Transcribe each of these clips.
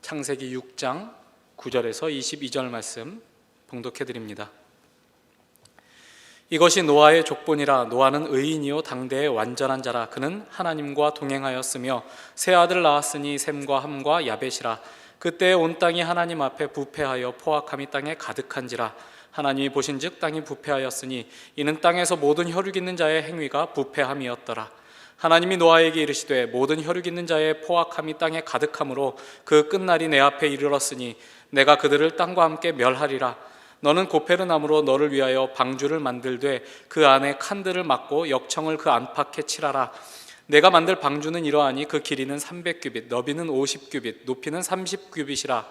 창세기 6장 9절에서 22절 말씀 봉독해 드립니다. 이것이 노아의 족본이라. 노아는 의인이요 당대의 완전한 자라. 그는 하나님과 동행하였으며 세 아들 낳았으니 셈과 함과 야벳이라. 그때 온 땅이 하나님 앞에 부패하여 포악함이 땅에 가득한지라. 하나님이 보신즉 땅이 부패하였으니 이는 땅에서 모든 혈육 있는 자의 행위가 부패함이었더라. 하나님이 노아에게 이르시되 모든 혈육 있는 자의 포악함이 땅에 가득함으로 그 끝날이 내 앞에 이르렀으니 내가 그들을 땅과 함께 멸하리라. 너는 고페르나무로 너를 위하여 방주를 만들되 그 안에 칸들을 막고 역청을 그 안팎에 칠하라. 내가 만들 방주는 이러하니 그 길이는 300규빗, 너비는 50규빗, 높이는 30규빗이라.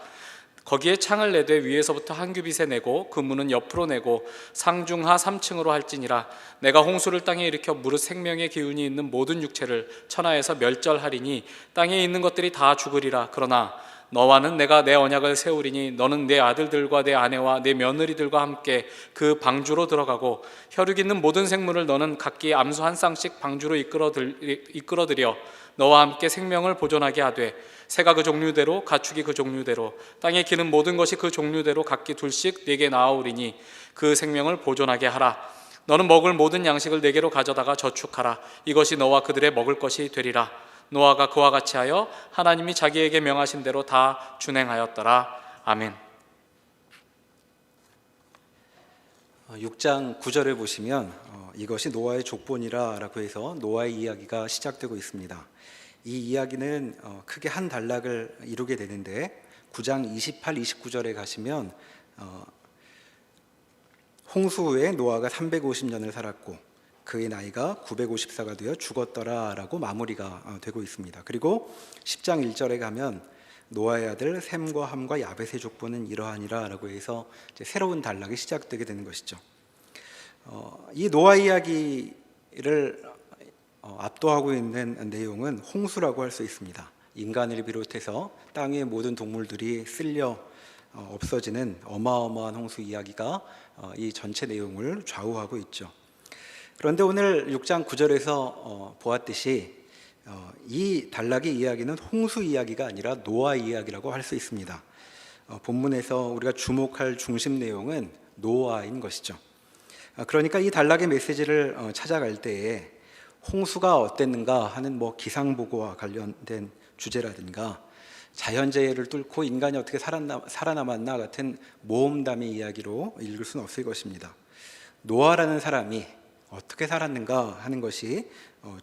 거기에 창을 내되 위에서부터 한 규빗에 내고 그 문은 옆으로 내고 상중하 3층으로 할지니라. 내가 홍수를 땅에 일으켜 무릇 생명의 기운이 있는 모든 육체를 천하에서 멸절하리니 땅에 있는 것들이 다 죽으리라. 그러나 너와는 내가 내 언약을 세우리니 너는 내 아들들과 내 아내와 내 며느리들과 함께 그 방주로 들어가고 혈육 있는 모든 생물을 너는 각기 암수 한 쌍씩 방주로 이끌어들여 너와 함께 생명을 보존하게 하되 새가 그 종류대로 가축이 그 종류대로 땅에 기는 모든 것이 그 종류대로 각기 둘씩 네게 나아오리니 그 생명을 보존하게 하라. 너는 먹을 모든 양식을 네게로 가져다가 저축하라. 이것이 너와 그들의 먹을 것이 되리라. 노아가 그와 같이 하여 하나님이 자기에게 명하신 대로 다 준행하였더라. 아멘. 6장 9절을 보시면 이것이 노아의 족본이라 라고 해서 노아의 이야기가 시작되고 있습니다. 이 이야기는 크게 한 단락을 이루게 되는데 9장 28, 29절에 가시면 홍수 후에 노아가 350년을 살았고 그의 나이가 954가 되어 죽었더라 라고 마무리가 되고 있습니다. 그리고 10장 1절에 가면 노아의 아들 셈과 함과 야벳의 족보는 이러하니라 라고 해서 이제 새로운 단락이 시작되게 되는 것이죠. 이 노아 이야기를 압도하고 있는 내용은 홍수라고 할 수 있습니다. 인간을 비롯해서 땅의 모든 동물들이 쓸려 없어지는 어마어마한 홍수 이야기가 이 전체 내용을 좌우하고 있죠. 그런데 오늘 6장 9절에서 보았듯이 이 단락의 이야기는 홍수 이야기가 아니라 노아 이야기라고 할 수 있습니다. 본문에서 우리가 주목할 중심 내용은 노아인 것이죠. 그러니까 이 단락의 메시지를 찾아갈 때에 홍수가 어땠는가 하는 기상보고와 관련된 주제라든가 자연재해를 뚫고 인간이 어떻게 살아남았나 같은 모험담의 이야기로 읽을 수는 없을 것입니다. 노아라는 사람이 어떻게 살았는가 하는 것이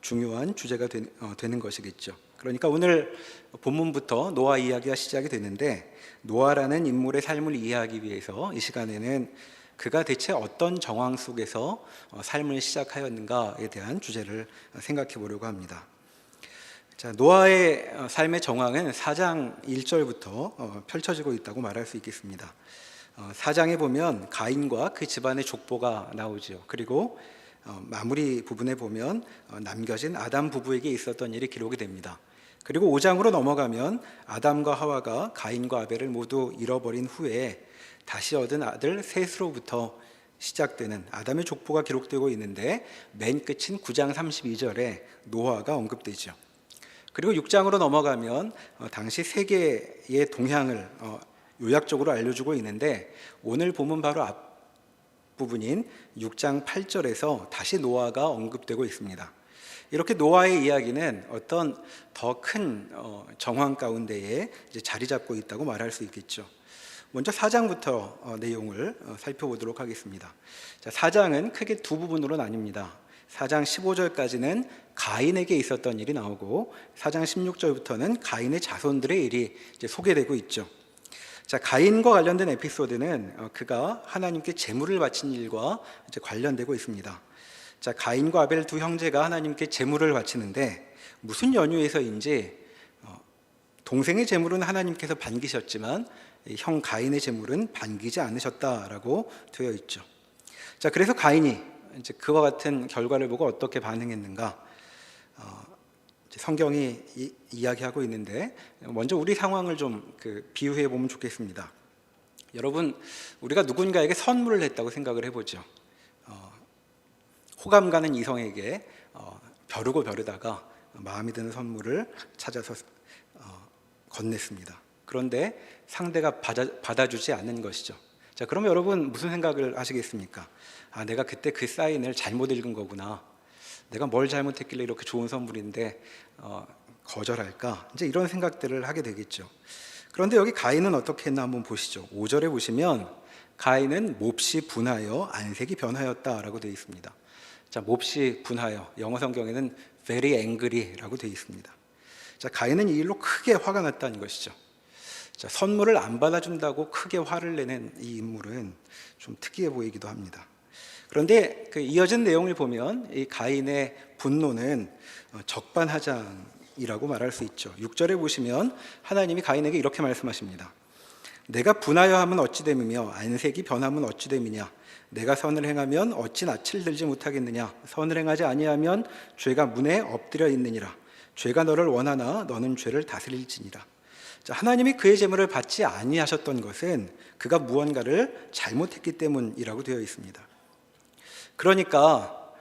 중요한 주제가 되는 것이겠죠. 그러니까 오늘 본문부터 노아 이야기가 시작이 되는데 노아라는 인물의 삶을 이해하기 위해서 이 시간에는 그가 대체 어떤 정황 속에서 삶을 시작하였는가에 대한 주제를 생각해 보려고 합니다. 자, 노아의 삶의 정황은 4장 1절부터 펼쳐지고 있다고 말할 수 있겠습니다. 4장에 보면 가인과 그 집안의 족보가 나오죠. 그리고 마무리 부분에 보면 남겨진 아담 부부에게 있었던 일이 기록이 됩니다. 그리고 5장으로 넘어가면 아담과 하와가 가인과 아벨을 모두 잃어버린 후에 다시 얻은 아들 셋으로부터 시작되는 아담의 족보가 기록되고 있는데 맨 끝인 9장 32절에 노아가 언급되죠. 그리고 6장으로 넘어가면 당시 세계의 동향을 요약적으로 알려주고 있는데 오늘 본문 바로 앞부분인 6장 8절에서 다시 노아가 언급되고 있습니다. 이렇게 노아의 이야기는 어떤 더 큰 정황 가운데에 이제 자리 잡고 있다고 말할 수 있겠죠. 먼저 4장부터 내용을 살펴보도록 하겠습니다. 자, 4장은 크게 두 부분으로 나뉩니다. 4장 15절까지는 가인에게 있었던 일이 나오고 4장 16절부터는 가인의 자손들의 일이 이제 소개되고 있죠. 자, 가인과 관련된 에피소드는 그가 하나님께 제물을 바친 일과 이제 관련되고 있습니다. 자, 가인과 아벨 두 형제가 하나님께 제물을 바치는데 무슨 연유에서인지 동생의 제물은 하나님께서 반기셨지만 형 가인의 제물은 반기지 않으셨다라고 되어 있죠. 자, 그래서 가인이 이제 그와 같은 결과를 보고 어떻게 반응했는가? 성경이 이야기하고 있는데 먼저 우리 상황을 좀 비유해 보면 좋겠습니다. 여러분, 우리가 누군가에게 선물을 했다고 생각을 해보죠. 호감 가는 이성에게 벼르고 벼르다가 마음에 드는 선물을 찾아서 건넸습니다. 그런데 상대가 받아주지 않는 것이죠. 자, 그럼 여러분 무슨 생각을 하시겠습니까? 아, 내가 그때 그 사인을 잘못 읽은 거구나. 내가 뭘 잘못했길래 이렇게 좋은 선물인데 거절할까? 이제 이런 생각들을 하게 되겠죠. 그런데 여기 가인은 어떻게 했나 한번 보시죠. 5절에 보시면 가인은 몹시 분하여 안색이 변하였다라고 되어 있습니다. 자, 몹시 분하여, 영어 성경에는 very angry라고 되어 있습니다. 자, 가인은 이 일로 크게 화가 났다는 것이죠. 자, 선물을 안 받아준다고 크게 화를 내는 이 인물은 좀 특이해 보이기도 합니다. 그런데 그 이어진 내용을 보면 이 가인의 분노는 적반하장이라고 말할 수 있죠. 6절에 보시면 하나님이 가인에게 이렇게 말씀하십니다. 내가 분하여 하면 어찌 됨이며 안색이 변하면 어찌 됨이냐. 내가 선을 행하면 어찌 낯을 들지 못하겠느냐. 선을 행하지 아니하면 죄가 문에 엎드려 있느니라. 죄가 너를 원하나 너는 죄를 다스릴지니라. 자, 하나님이 그의 제물을 받지 아니하셨던 것은 그가 무언가를 잘못했기 때문이라고 되어 있습니다. 그러니까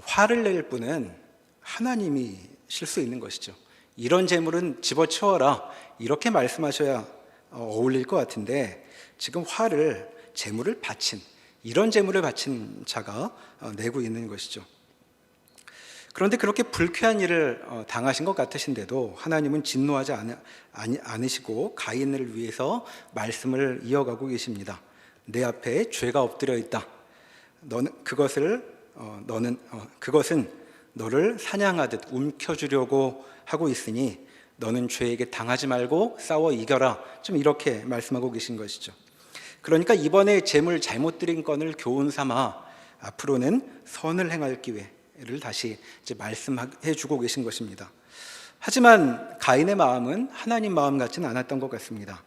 화를 낼 분은 하나님이실 수 있는 것이죠. 이런 제물은 집어치워라 이렇게 말씀하셔야 어울릴 것 같은데 지금 제물을 바친 이런 제물을 바친 자가 내고 있는 것이죠. 그런데 그렇게 불쾌한 일을 당하신 것 같으신데도 하나님은 진노하지 않으시고 가인을 위해서 말씀을 이어가고 계십니다. 내 앞에 죄가 엎드려 있다. 그것은 너를 사냥하듯 움켜쥐려고 하고 있으니 너는 죄에게 당하지 말고 싸워 이겨라. 좀 이렇게 말씀하고 계신 것이죠. 그러니까 이번에 재물 잘못 드린 건을 교훈 삼아 앞으로는 선을 행할 기회를 다시 이제 말씀해 주고 계신 것입니다. 하지만 가인의 마음은 하나님 마음 같지는 않았던 것 같습니다.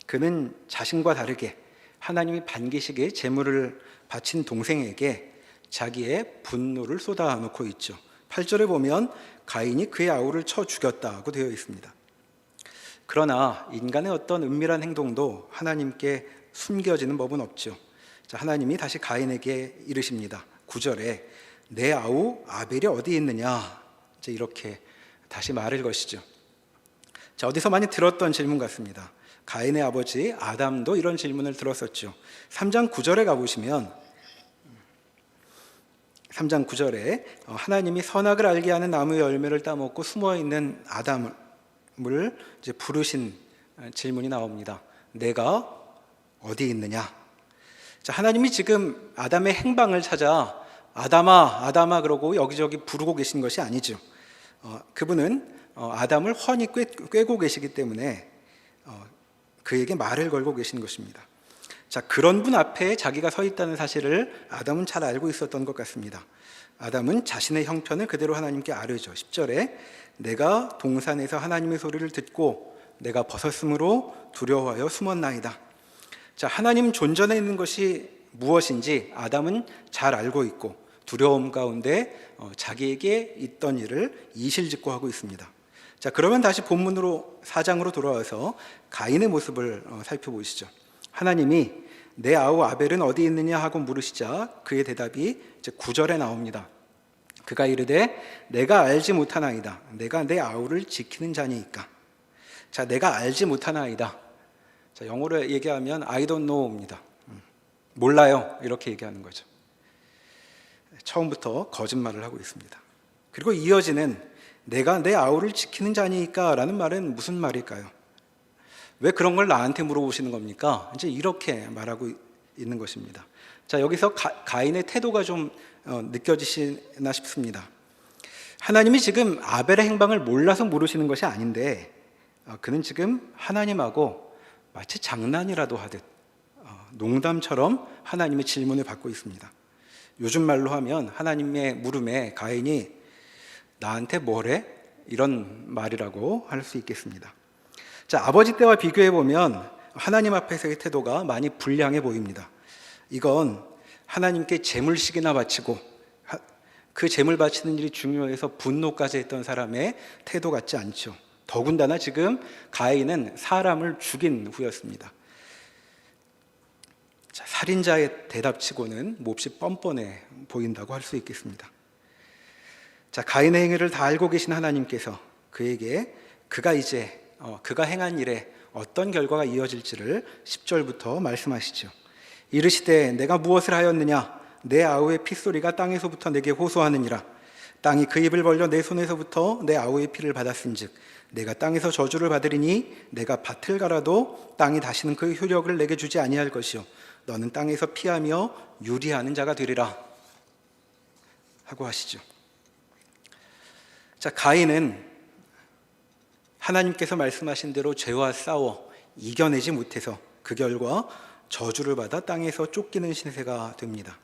그는 자신과 다르게 하나님이 반기시기에 재물을 바친 동생에게 자기의 분노를 쏟아놓고 있죠. 8절에 보면 가인이 그의 아우를 쳐 죽였다고 되어 있습니다. 그러나 인간의 어떤 은밀한 행동도 하나님께 숨겨지는 법은 없죠. 자, 하나님이 다시 가인에게 이르십니다. 9절에 내 아우 아벨이 어디 있느냐, 이제 이렇게 다시 말할 것이죠. 자, 어디서 많이 들었던 질문 같습니다. 가인의 아버지 아담도 이런 질문을 들었었죠. 3장 9절에 가보시면 3장 9절에 하나님이 선악을 알게 하는 나무의 열매를 따먹고 숨어있는 아담을 이제 부르신 질문이 나옵니다. 내가 어디 있느냐? 자, 하나님이 지금 아담의 행방을 찾아 아담아 아담아 그러고 여기저기 부르고 계신 것이 아니죠. 그분은 아담을 훤히 꿰고 계시기 때문에 그에게 말을 걸고 계신 것입니다. 자, 그런 분 앞에 자기가 서 있다는 사실을 아담은 잘 알고 있었던 것 같습니다. 아담은 자신의 형편을 그대로 하나님께 아뢰죠. 10절에 내가 동산에서 하나님의 소리를 듣고 내가 벗었으므로 두려워하여 숨었나이다. 자, 하나님 존전에 있는 것이 무엇인지 아담은 잘 알고 있고 두려움 가운데 자기에게 있던 일을 이실직고 하고 있습니다. 자, 그러면 다시 본문으로 4장으로 돌아와서 가인의 모습을 살펴보시죠. 하나님이 내 아우 아벨은 어디 있느냐 하고 물으시자 그의 대답이 이제 9절에 나옵니다. 그가 이르되 내가 알지 못하나이다. 내가 내 아우를 지키는 자니이까. 자, 내가 알지 못하나이다. 자, 영어로 얘기하면 I don't know입니다. 몰라요. 이렇게 얘기하는 거죠. 처음부터 거짓말을 하고 있습니다. 그리고 이어지는 내가 내 아우를 지키는 자니까 라는 말은 무슨 말일까요? 왜 그런 걸 나한테 물어보시는 겁니까? 이제 이렇게 말하고 있는 것입니다. 자, 여기서 가인의 태도가 좀 느껴지시나 싶습니다. 하나님이 지금 아벨의 행방을 몰라서 물으시는 것이 아닌데 그는 지금 하나님하고 마치 장난이라도 하듯 농담처럼 하나님의 질문을 받고 있습니다. 요즘 말로 하면 하나님의 물음에 가인이 나한테 뭐래? 이런 말이라고 할 수 있겠습니다. 자, 아버지 때와 비교해 보면 하나님 앞에서의 태도가 많이 불량해 보입니다. 이건 하나님께 제물식이나 바치고 그 제물 바치는 일이 중요해서 분노까지 했던 사람의 태도 같지 않죠. 더군다나 지금 가인은 사람을 죽인 후였습니다. 자, 살인자의 대답치고는 몹시 뻔뻔해 보인다고 할 수 있겠습니다. 자, 가인의 행위를 다 알고 계신 하나님께서 그에게 그가 행한 일에 어떤 결과가 이어질지를 10절부터 말씀하시죠. 이르시되 내가 무엇을 하였느냐? 내 아우의 핏소리가 땅에서부터 내게 호소하느니라. 땅이 그 입을 벌려 내 손에서부터 내 아우의 피를 받았은즉 내가 땅에서 저주를 받으리니 내가 밭을 갈아도 땅이 다시는 그 효력을 내게 주지 아니할 것이요 너는 땅에서 피하며 유리하는 자가 되리라 하고 하시죠. 자, 가인은 하나님께서 말씀하신 대로 죄와 싸워 이겨내지 못해서 그 결과 저주를 받아 땅에서 쫓기는 신세가 됩니다.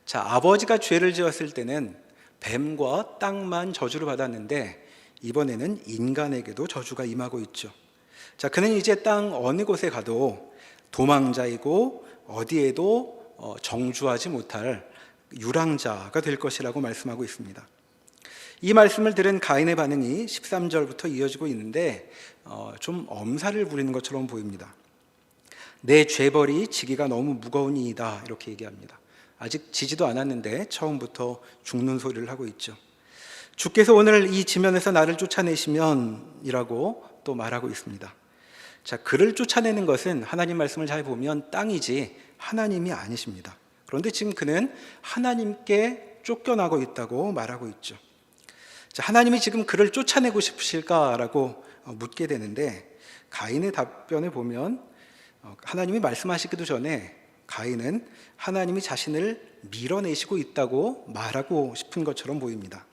자, 아버지가 죄를 지었을 때는 뱀과 땅만 저주를 받았는데 이번에는 인간에게도 저주가 임하고 있죠. 자, 그는 이제 땅 어느 곳에 가도 도망자이고 어디에도 정주하지 못할 유랑자가 될 것이라고 말씀하고 있습니다. 이 말씀을 들은 가인의 반응이 13절부터 이어지고 있는데 좀 엄살을 부리는 것처럼 보입니다. 내 죄벌이 지기가 너무 무거우니이다 이렇게 얘기합니다. 아직 지지도 않았는데 처음부터 죽는 소리를 하고 있죠. 주께서 오늘 이 지면에서 나를 쫓아내시면 이라고 또 말하고 있습니다. 자, 그를 쫓아내는 것은 하나님 말씀을 잘 보면 땅이지 하나님이 아니십니다. 그런데 지금 그는 하나님께 쫓겨나고 있다고 말하고 있죠. 자, 하나님이 지금 그를 쫓아내고 싶으실까라고 묻게 되는데 가인의 답변을 보면 하나님이 말씀하시기도 전에 가인은 하나님이 자신을 밀어내시고 있다고 말하고 싶은 것처럼 보입니다.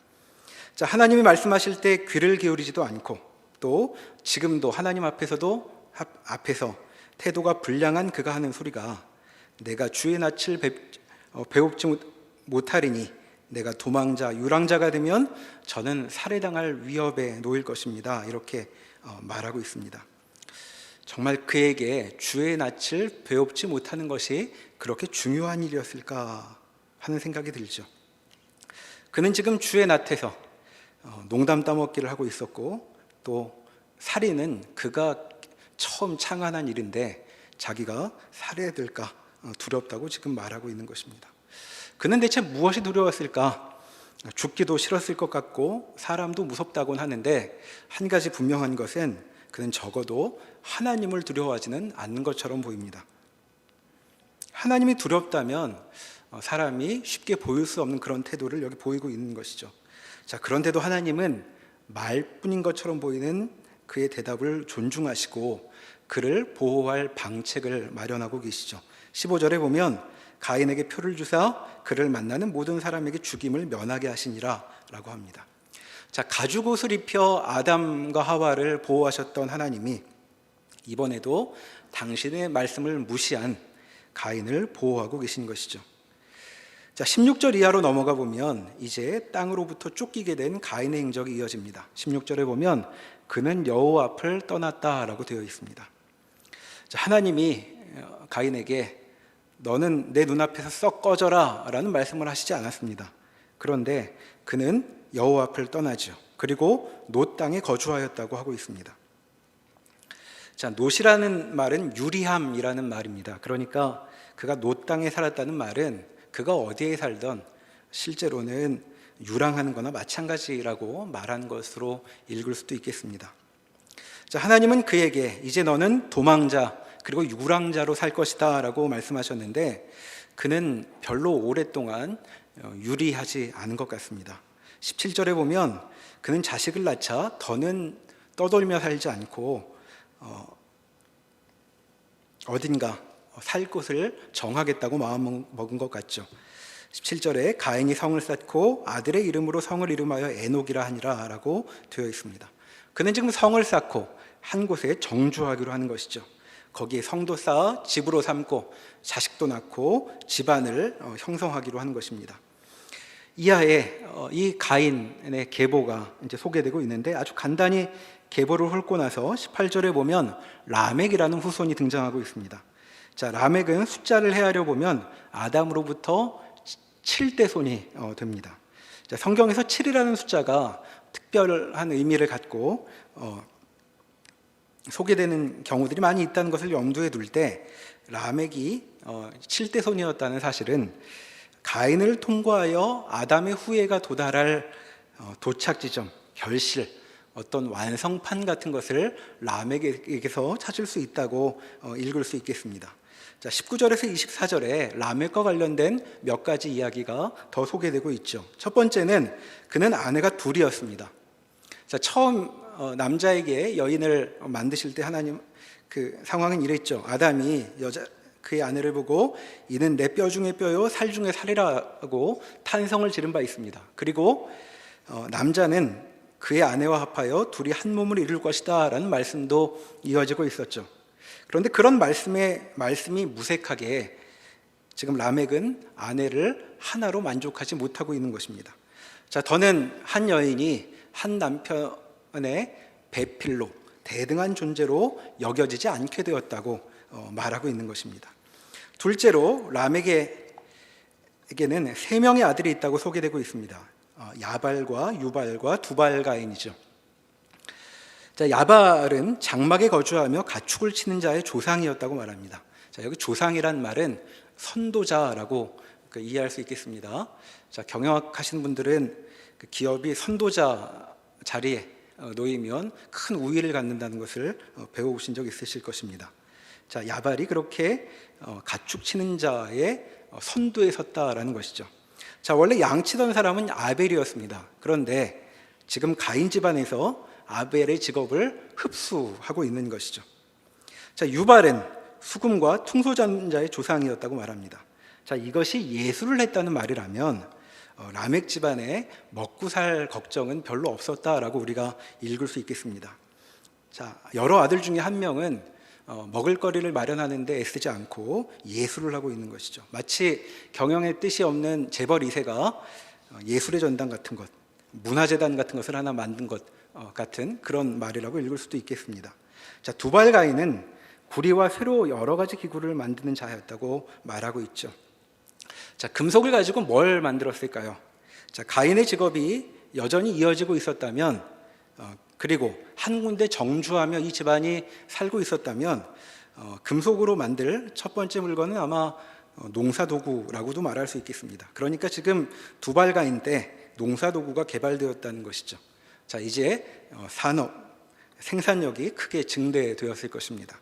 자, 하나님이 말씀하실 때 귀를 기울이지도 않고 또 지금도 하나님 앞에서 태도가 불량한 그가 하는 소리가 내가 주의 낯을 배웁지 못하리니 내가 도망자, 유랑자가 되면 저는 살해당할 위협에 놓일 것입니다. 이렇게 말하고 있습니다. 정말 그에게 주의 낯을 배웁지 못하는 것이 그렇게 중요한 일이었을까 하는 생각이 들죠. 그는 지금 주의 낯에서 농담 따먹기를 하고 있었고 또 살인은 그가 처음 창안한 일인데 자기가 살해될까 두렵다고 지금 말하고 있는 것입니다. 그는 대체 무엇이 두려웠을까? 죽기도 싫었을 것 같고 사람도 무섭다고는 하는데 한 가지 분명한 것은 그는 적어도 하나님을 두려워하지는 않는 것처럼 보입니다. 하나님이 두렵다면 사람이 쉽게 보일 수 없는 그런 태도를 여기 보이고 있는 것이죠. 자, 그런데도 하나님은 말뿐인 것처럼 보이는 그의 대답을 존중하시고 그를 보호할 방책을 마련하고 계시죠. 15절에 보면 가인에게 표를 주사 그를 만나는 모든 사람에게 죽임을 면하게 하시니라 라고 합니다. 자, 가죽옷을 입혀 아담과 하와를 보호하셨던 하나님이 이번에도 당신의 말씀을 무시한 가인을 보호하고 계신 것이죠. 자, 16절 이하로 넘어가 보면 이제 땅으로부터 쫓기게 된 가인의 행적이 이어집니다. 16절에 보면 그는 여호와 앞을 떠났다라고 되어 있습니다. 자, 하나님이 가인에게 너는 내 눈앞에서 썩 꺼져라 라는 말씀을 하시지 않았습니다. 그런데 그는 여호와 앞을 떠나죠. 그리고 놋 땅에 거주하였다고 하고 있습니다. 자, 놋이라는 말은 유리함이라는 말입니다. 그러니까 그가 놋 땅에 살았다는 말은 그가 어디에 살던 실제로는 유랑하는 거나 마찬가지라고 말한 것으로 읽을 수도 있겠습니다. 자, 하나님은 그에게 이제 너는 도망자 그리고 유랑자로 살 것이다 라고 말씀하셨는데 그는 별로 오랫동안 유리하지 않은 것 같습니다. 17절에 보면 그는 자식을 낳자 더는 떠돌며 살지 않고 어딘가 살 곳을 정하겠다고 마음먹은 것 같죠. 17절에 가인이 성을 쌓고 아들의 이름으로 성을 이름하여 에녹이라 하니라 라고 되어 있습니다. 그는 지금 성을 쌓고 한 곳에 정주하기로 하는 것이죠. 거기에 성도 쌓아 집으로 삼고 자식도 낳고 집안을 형성하기로 하는 것입니다. 이하에 이 가인의 계보가 이제 소개되고 있는데 아주 간단히 계보를 훑고 나서 18절에 보면 라멕이라는 후손이 등장하고 있습니다. 자, 라멕은 숫자를 헤아려 보면 아담으로부터 7대 손이 됩니다. 자, 성경에서 7이라는 숫자가 특별한 의미를 갖고 소개되는 경우들이 많이 있다는 것을 염두에 둘 때 라멕이 7대 손이었다는 사실은 가인을 통과하여 아담의 후예가 도달할 도착 지점, 결실, 어떤 완성판 같은 것을 라멕에게서 찾을 수 있다고 읽을 수 있겠습니다. 자, 19절에서 24절에 라멕과 관련된 몇 가지 이야기가 더 소개되고 있죠. 첫 번째는 그는 아내가 둘이었습니다. 자, 처음 남자에게 여인을 만드실 때 하나님 그 상황은 이랬죠. 아담이 그의 아내를 보고 이는 내 뼈 중에 뼈요 살 중에 살이라고 탄성을 지른 바 있습니다. 그리고 남자는 그의 아내와 합하여 둘이 한 몸을 이룰 것이다 라는 말씀도 이어지고 있었죠. 그런데 그런 말씀이 무색하게 지금 라멕은 아내를 하나로 만족하지 못하고 있는 것입니다. 자, 더는 한 여인이 한 남편의 배필로 대등한 존재로 여겨지지 않게 되었다고 말하고 있는 것입니다. 둘째로 라멕에게는 3명의 아들이 있다고 소개되고 있습니다. 야발과 유발과 두발가인이죠. 자, 야발은 장막에 거주하며 가축을 치는 자의 조상이었다고 말합니다. 자, 여기 조상이란 말은 선도자라고 이해할 수 있겠습니다. 자, 경영학하시는 분들은 그 기업이 선도자 자리에 놓이면 큰 우위를 갖는다는 것을 배워보신 적 있으실 것입니다. 자, 야발이 그렇게 가축 치는 자의 선두에 섰다라는 것이죠. 자, 원래 양치던 사람은 아벨이었습니다. 그런데 지금 가인 집안에서 아벨의 직업을 흡수하고 있는 것이죠. 자, 유발은 수금과 퉁소전자의 조상이었다고 말합니다. 자, 이것이 예술을 했다는 말이라면 라멕 집안에 먹고 살 걱정은 별로 없었다라고 우리가 읽을 수 있겠습니다. 자, 여러 아들 중에 한 명은 먹을거리를 마련하는데 애쓰지 않고 예술을 하고 있는 것이죠. 마치 경영의 뜻이 없는 재벌 2세가 예술의 전당 같은 것, 문화재단 같은 것을 하나 만든 것 같은 그런 말이라고 읽을 수도 있겠습니다. 자, 두발가인은 구리와 쇠로 여러 가지 기구를 만드는 자였다고 말하고 있죠. 자, 금속을 가지고 뭘 만들었을까요? 자, 가인의 직업이 여전히 이어지고 있었다면, 그리고 한 군데 정주하며 이 집안이 살고 있었다면, 금속으로 만들 첫 번째 물건은 아마 농사도구라고도 말할 수 있겠습니다. 그러니까 지금 두발가인 때 농사도구가 개발되었다는 것이죠. 자, 이제 산업, 생산력이 크게 증대되었을 것입니다.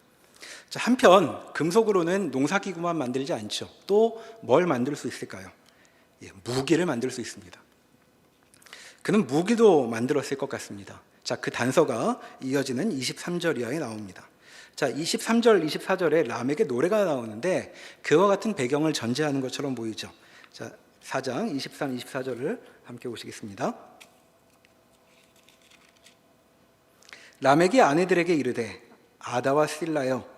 자, 한편 금속으로는 농사기구만 만들지 않죠. 또 뭘 만들 수 있을까요? 무기를 만들 수 있습니다. 그는 무기도 만들었을 것 같습니다. 자, 그 단서가 이어지는 23절 이하에 나옵니다. 자, 23절, 24절에 라멕의 노래가 나오는데 그와 같은 배경을 전제하는 것처럼 보이죠. 자, 4장 23, 24절을 함께 보시겠습니다. 라멕이 아내들에게 이르되 아다와 실라여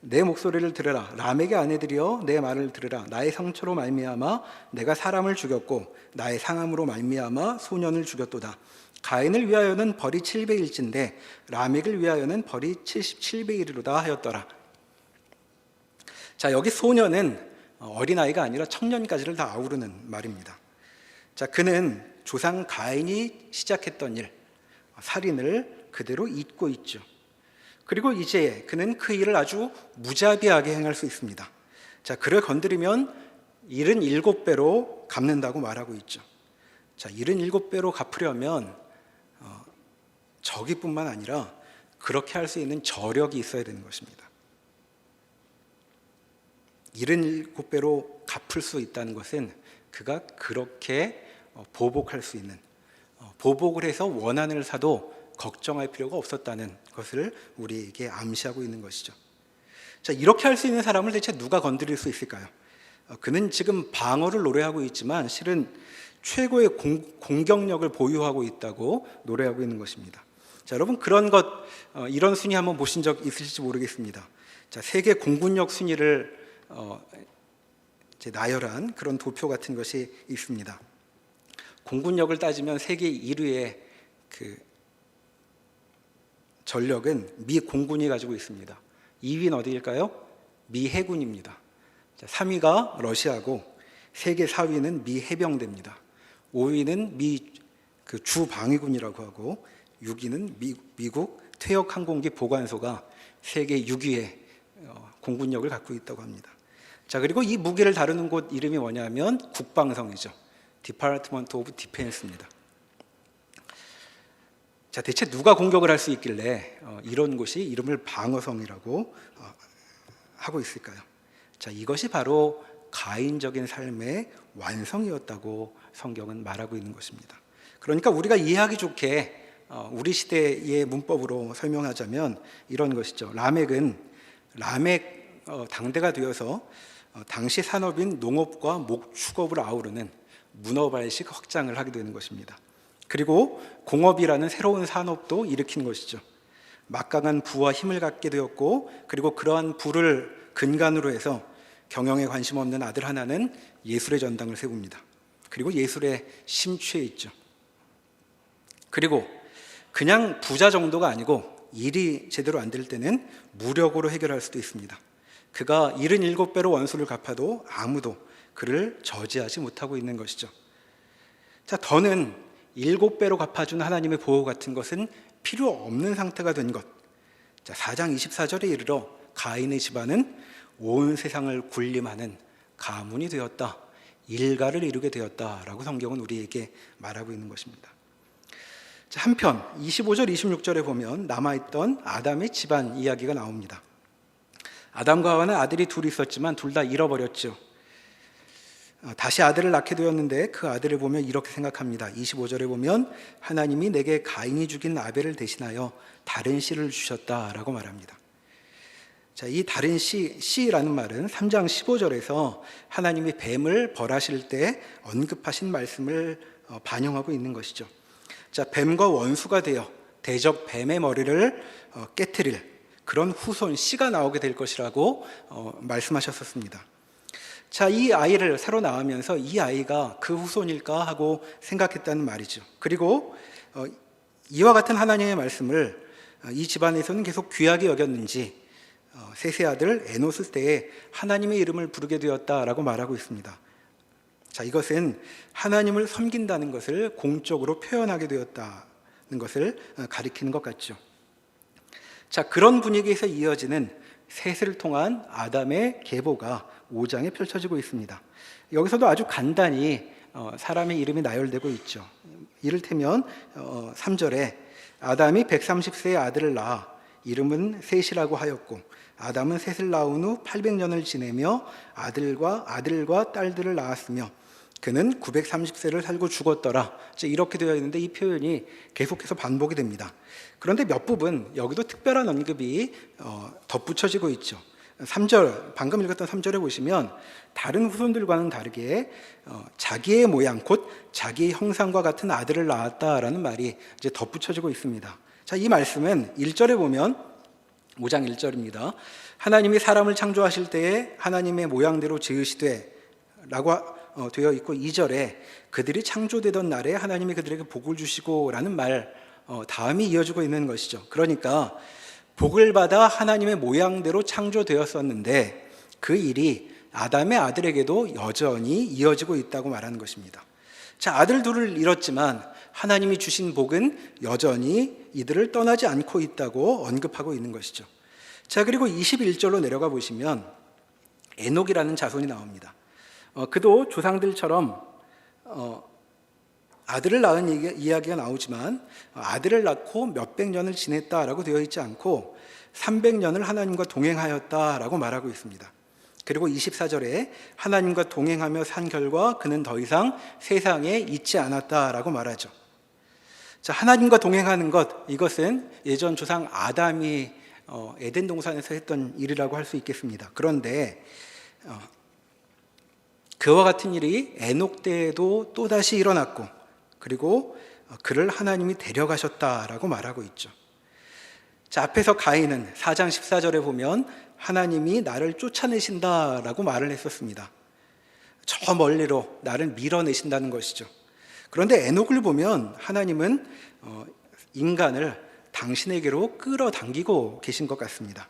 내 목소리를 들으라. 라멕의 아내들이여 내 말을 들으라. 나의 상처로 말미암아 내가 사람을 죽였고 나의 상함으로 말미암아 소년을 죽였도다. 가인을 위하여는 벌이 700일진데 라멕을 위하여는 벌이 77배이르로다 하였더라. 자, 여기 소년은 어린아이가 아니라 청년까지를 다 아우르는 말입니다. 자, 그는 조상 가인이 시작했던 일, 살인을 그대로 잊고 있죠. 그리고 이제 그는 그 일을 아주 무자비하게 행할 수 있습니다. 자, 그를 건드리면 77배로 갚는다고 말하고 있죠. 자, 77배로 갚으려면 저기뿐만 아니라 그렇게 할 수 있는 저력이 있어야 되는 것입니다. 77배로 갚을 수 있다는 것은 그가 그렇게 보복할 수 있는, 보복을 해서 원한을 사도 걱정할 필요가 없었다는 것을 우리에게 암시하고 있는 것이죠. 자, 이렇게 할 수 있는 사람을 대체 누가 건드릴 수 있을까요? 그는 지금 방어를 노래하고 있지만 실은 최고의 공격력을 보유하고 있다고 노래하고 있는 것입니다. 자, 여러분 그런 이런 순위 한번 보신 적 있으실지 모르겠습니다. 자, 세계 공군력 순위를 나열한 그런 도표 같은 것이 있습니다. 공군력을 따지면 세계 1위의 그 전력은 미 공군이 가지고 있습니다. 2위는 어디일까요? 미 해군입니다. 3위가 러시아고 세계 4위는 미 해병대입니다. 5위는 미 그 주방위군이라고 하고 6위는 미국 퇴역항공기 보관소가 세계 6위의 공군력을 갖고 있다고 합니다. 자, 그리고 이 무기를 다루는 곳 이름이 뭐냐면 국방성이죠. Department of Defense입니다. 자, 대체 누가 공격을 할 수 있길래 이런 곳이 이름을 방어성이라고 하고 있을까요? 자, 이것이 바로 가인적인 삶의 완성이었다고 성경은 말하고 있는 것입니다. 그러니까 우리가 이해하기 좋게 우리 시대의 문법으로 설명하자면 이런 것이죠. 라멕 당대가 되어서 당시 산업인 농업과 목축업을 아우르는 문어발식 확장을 하게 되는 것입니다. 그리고 공업이라는 새로운 산업도 일으킨 것이죠. 막강한 부와 힘을 갖게 되었고, 그리고 그러한 부를 근간으로 해서 경영에 관심 없는 아들 하나는 예술의 전당을 세웁니다. 그리고 예술에 심취해 있죠. 그리고 그냥 부자 정도가 아니고 일이 제대로 안 될 때는 무력으로 해결할 수도 있습니다. 그가 77배로 원수를 갚아도 아무도 그를 저지하지 못하고 있는 것이죠. 자, 더는 7배로 갚아준 하나님의 보호 같은 것은 필요 없는 상태가 된 것. 자, 4장 24절에 이르러 가인의 집안은 온 세상을 군림하는 가문이 되었다, 일가를 이루게 되었다라고 성경은 우리에게 말하고 있는 것입니다. 자, 한편 25절 26절에 보면 남아있던 아담의 집안 이야기가 나옵니다. 아담과 하와는 아들이 둘이 있었지만 둘 다 잃어버렸죠. 다시 아들을 낳게 되었는데 그 아들을 보면 이렇게 생각합니다. 25절에 보면 하나님이 내게 가인이 죽인 아벨을 대신하여 다른 씨를 주셨다라고 말합니다. 자, 이 다른 씨라는 말은 3장 15절에서 하나님이 뱀을 벌하실 때 언급하신 말씀을 반영하고 있는 것이죠. 자, 뱀과 원수가 되어 대적 뱀의 머리를 깨트릴 그런 후손 씨가 나오게 될 것이라고 말씀하셨었습니다. 자, 이 아이를 새로 낳으면서 이 아이가 그 후손일까 하고 생각했다는 말이죠. 그리고 이와 같은 하나님의 말씀을 이 집안에서는 계속 귀하게 여겼는지 셋의 아들 에노스 때에 하나님의 이름을 부르게 되었다라고 말하고 있습니다. 자, 이것은 하나님을 섬긴다는 것을 공적으로 표현하게 되었다는 것을 가리키는 것 같죠. 자, 그런 분위기에서 이어지는 셋을 통한 아담의 계보가 5장에 펼쳐지고 있습니다. 여기서도 아주 간단히 사람의 이름이 나열되고 있죠. 이를테면 3절에 아담이 130세의 아들을 낳아 이름은 셋이라고 하였고 아담은 셋을 낳은 후 800년을 지내며 아들과 딸들을 낳았으며 그는 930세를 살고 죽었더라. 이렇게 되어 있는데 이 표현이 계속해서 반복이 됩니다. 그런데 몇 부분 여기도 특별한 언급이 덧붙여지고 있죠. 3절, 방금 읽었던 3절에 보시면 다른 후손들과는 다르게 자기의 모양, 곧 자기의 형상과 같은 아들을 낳았다라는 말이 이제 덧붙여지고 있습니다. 자, 이 말씀은 1절에 보면 5장 1절입니다. 하나님이 사람을 창조하실 때에 하나님의 모양대로 지으시되 라고 되어 있고 2절에 그들이 창조되던 날에 하나님이 그들에게 복을 주시고 라는 말 다음이 이어지고 있는 것이죠. 그러니까 복을 받아 하나님의 모양대로 창조되었었는데 그 일이 아담의 아들에게도 여전히 이어지고 있다고 말하는 것입니다. 자, 아들 둘을 잃었지만 하나님이 주신 복은 여전히 이들을 떠나지 않고 있다고 언급하고 있는 것이죠. 자, 그리고 21절로 내려가 보시면 에녹이라는 자손이 나옵니다. 그도 조상들처럼 아들을 낳은 이야기가 나오지만 아들을 낳고 몇백 년을 지냈다라고 되어 있지 않고 300년을 하나님과 동행하였다라고 말하고 있습니다. 그리고 24절에 하나님과 동행하며 산 결과 그는 더 이상 세상에 있지 않았다라고 말하죠. 자, 하나님과 동행하는 것, 이것은 예전 조상 아담이 에덴 동산에서 했던 일이라고 할 수 있겠습니다. 그런데 그와 같은 일이 에녹 때에도 또다시 일어났고 그리고 그를 하나님이 데려가셨다라고 말하고 있죠. 자, 앞에서 가인은 4장 14절에 보면 하나님이 나를 쫓아내신다라고 말을 했었습니다. 저 멀리로 나를 밀어내신다는 것이죠. 그런데 에녹을 보면 하나님은 인간을 당신에게로 끌어당기고 계신 것 같습니다.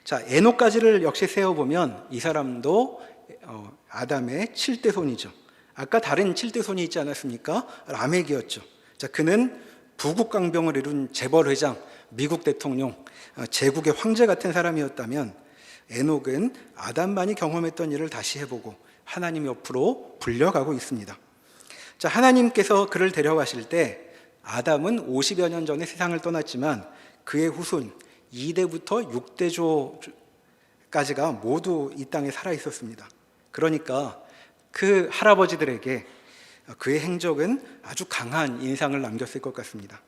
자, 에녹까지를 역시 세어보면 이 사람도 아담의 7대 손이죠. 아까 다른 7대 손이 있지 않았습니까? 라멕이었죠. 자, 그는 부국강병을 이룬 재벌 회장, 미국 대통령, 제국의 황제 같은 사람이었다면 에녹은 아담만이 경험했던 일을 다시 해보고 하나님 옆으로 불려가고 있습니다. 자, 하나님께서 그를 데려가실 때 아담은 50여 년 전에 세상을 떠났지만 그의 후손 2대부터 6대조까지가 모두 이 땅에 살아 있었습니다. 그러니까 그 할아버지들에게 그의 행적은 아주 강한 인상을 남겼을 것 같습니다.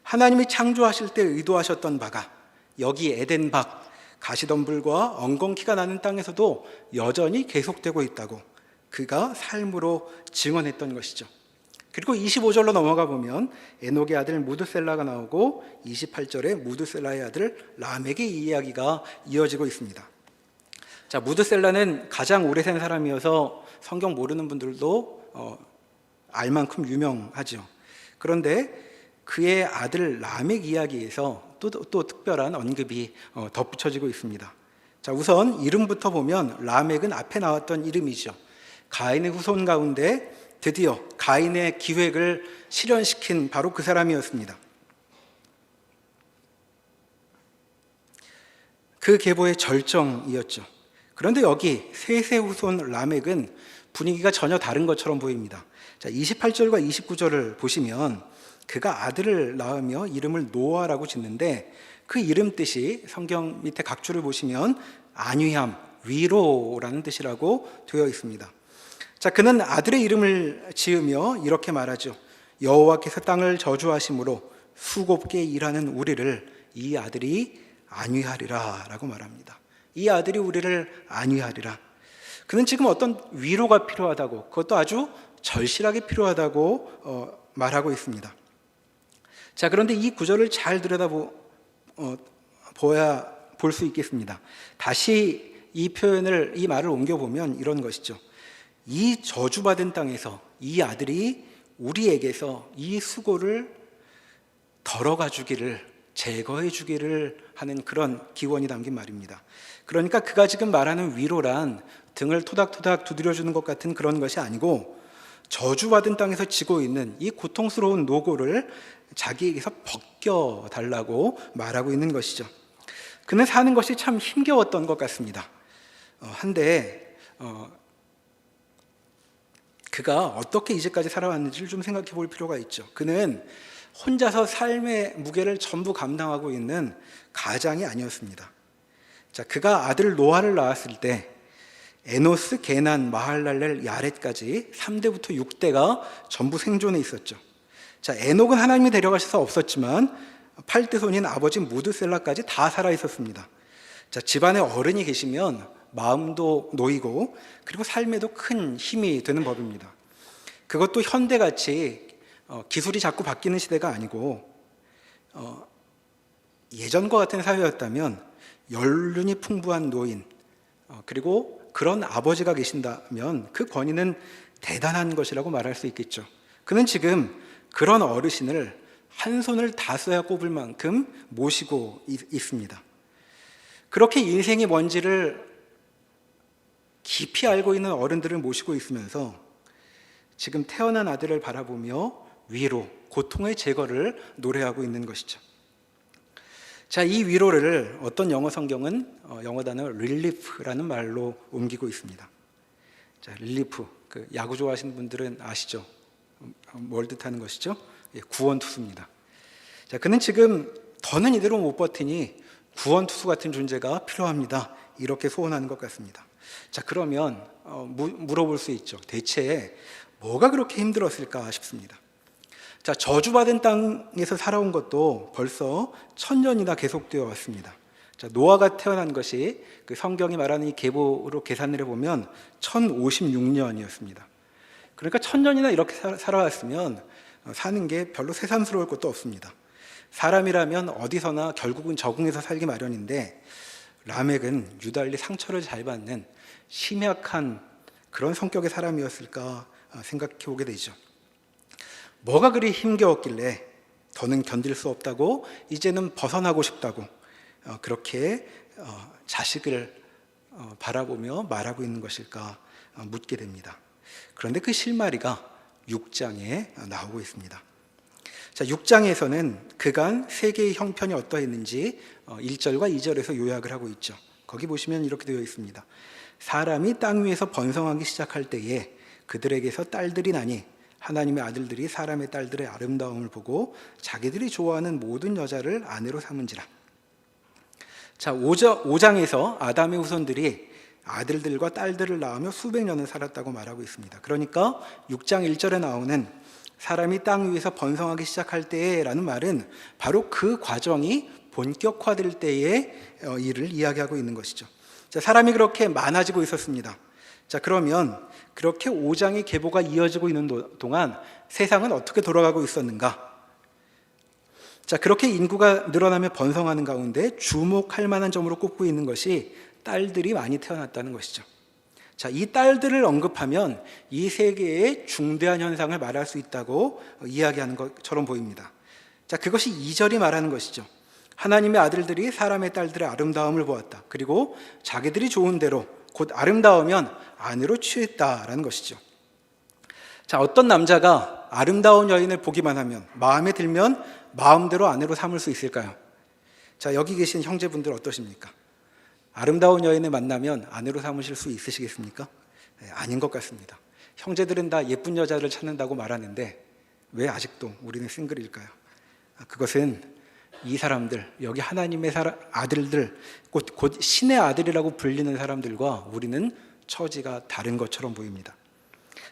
하나님이 창조하실 때 의도하셨던 바가 여기 에덴 밖 가시덤불과 엉겅퀴가 나는 땅에서도 여전히 계속되고 있다고 그가 삶으로 증언했던 것이죠. 그리고 25절로 넘어가 보면 에녹의 아들 무드셀라가 나오고 28절에 무드셀라의 아들 라멕의 이야기가 이어지고 있습니다. 자, 무드셀라는 가장 오래 산 사람이어서 성경 모르는 분들도 알 만큼 유명하죠. 그런데 그의 아들 라멕 이야기에서 또 특별한 언급이 덧붙여지고 있습니다. 자, 우선 이름부터 보면 라멕은 앞에 나왔던 이름이죠. 가인의 후손 가운데 드디어 가인의 기획을 실현시킨 바로 그 사람이었습니다. 그 계보의 절정이었죠. 그런데 여기 셋의 후손 라멕은 분위기가 전혀 다른 것처럼 보입니다. 자, 28절과 29절을 보시면 그가 아들을 낳으며 이름을 노아라고 짓는데 그 이름 뜻이 성경 밑에 각주를 보시면 안위함, 위로라는 뜻이라고 되어 있습니다. 자, 그는 아들의 이름을 지으며 이렇게 말하죠. 여호와께서 땅을 저주하심으로 수곱게 일하는 우리를 이 아들이 안위하리라 라고 말합니다. 이 아들이 우리를 안위하리라. 그는 지금 어떤 위로가 필요하다고, 그것도 아주 절실하게 필요하다고 말하고 있습니다. 자, 그런데 이 구절을 잘 들여다봐야 볼 수 있겠습니다. 다시 이 말을 옮겨보면 이런 것이죠. 이 저주받은 땅에서 이 아들이 우리에게서 이 수고를 덜어가 주기를, 제거해 주기를 하는 그런 기원이 담긴 말입니다. 그러니까 그가 지금 말하는 위로란 등을 토닥토닥 두드려주는 것 같은 그런 것이 아니고 저주받은 땅에서 지고 있는 이 고통스러운 노고를 자기에게서 벗겨달라고 말하고 있는 것이죠. 그는 사는 것이 참 힘겨웠던 것 같습니다. 한데 그가 어떻게 이제까지 살아왔는지를 좀 생각해 볼 필요가 있죠. 그는 혼자서 삶의 무게를 전부 감당하고 있는 가장이 아니었습니다. 자, 그가 아들 노아를 낳았을 때 에노스, 게난, 마할랄렐, 야렛까지 3대부터 6대가 전부 생존해 있었죠. 자, 에녹은 하나님이 데려가셔서 없었지만 8대 손인 아버지 무드셀라까지 다 살아 있었습니다. 자, 집안에 어른이 계시면 마음도 놓이고 그리고 삶에도 큰 힘이 되는 법입니다. 그것도 현대같이 기술이 자꾸 바뀌는 시대가 아니고 예전과 같은 사회였다면 연륜이 풍부한 노인 그리고 그런 아버지가 계신다면 그 권위는 대단한 것이라고 말할 수 있겠죠. 그는 지금 그런 어르신을 한 손을 다 써야 꼽을 만큼 모시고 있습니다. 그렇게 인생이 뭔지를 깊이 알고 있는 어른들을 모시고 있으면서 지금 태어난 아들을 바라보며 위로, 고통의 제거를 노래하고 있는 것이죠. 자, 이 위로를 어떤 영어 성경은 영어 단어 릴리프라는 말로 옮기고 있습니다. 자, 릴리프, 그 야구 좋아하시는 분들은 아시죠? 뭘 뜻하는 것이죠? 구원투수입니다. 자, 그는 지금 더는 이대로 못 버티니 구원투수 같은 존재가 필요합니다. 이렇게 소원하는 것 같습니다. 자, 그러면 물어볼 수 있죠. 대체 뭐가 그렇게 힘들었을까 싶습니다. 자, 저주받은 땅에서 살아온 것도 벌써 1000년이나 계속되어 왔습니다. 자, 노아가 태어난 것이 그 성경이 말하는 이 계보로 계산을 해보면 1056년이었습니다. 그러니까 1000년이나 이렇게 살아왔으면 사는 게 별로 새삼스러울 것도 없습니다. 사람이라면 어디서나 결국은 적응해서 살기 마련인데 라멕은 유달리 상처를 잘 받는 심약한 그런 성격의 사람이었을까 생각해 보게 되죠. 뭐가 그리 힘겨웠길래 더는 견딜 수 없다고 이제는 벗어나고 싶다고 그렇게 자식을 바라보며 말하고 있는 것일까 묻게 됩니다. 그런데 그 실마리가 6장에 나오고 있습니다. 자, 6장에서는 그간 세계의 형편이 어떠했는지 1절과 2절에서 요약을 하고 있죠. 거기 보시면 이렇게 되어 있습니다. 사람이 땅 위에서 번성하기 시작할 때에 그들에게서 딸들이 나니 하나님의 아들들이 사람의 딸들의 아름다움을 보고 자기들이 좋아하는 모든 여자를 아내로 삼은지라. 자, 5장에서 아담의 후손들이 아들들과 딸들을 낳으며 수백 년을 살았다고 말하고 있습니다. 그러니까 6장 1절에 나오는 사람이 땅 위에서 번성하기 시작할 때라는 말은 바로 그 과정이 본격화될 때의 일을 이야기하고 있는 것이죠. 자, 사람이 그렇게 많아지고 있었습니다. 자, 그러면 그렇게 5장의 계보가 이어지고 있는 동안 세상은 어떻게 돌아가고 있었는가? 자, 그렇게 인구가 늘어나며 번성하는 가운데 주목할 만한 점으로 꼽고 있는 것이 딸들이 많이 태어났다는 것이죠. 자, 이 딸들을 언급하면 이 세계의 중대한 현상을 말할 수 있다고 이야기하는 것처럼 보입니다. 자, 그것이 2절이 말하는 것이죠. 하나님의 아들들이 사람의 딸들의 아름다움을 보았다. 그리고 자기들이 좋은 대로 곧 아름다우면 아내로 취했다라는 것이죠. 자, 어떤 남자가 아름다운 여인을 보기만 하면 마음에 들면 마음대로 아내로 삼을 수 있을까요? 자, 여기 계신 형제분들 어떠십니까? 아름다운 여인을 만나면 아내로 삼으실 수 있으시겠습니까? 네, 아닌 것 같습니다. 형제들은 다 예쁜 여자를 찾는다고 말하는데 왜 아직도 우리는 싱글일까요? 그것은 이 사람들, 여기 하나님의 아들들, 곧 신의 아들이라고 불리는 사람들과 우리는 처지가 다른 것처럼 보입니다.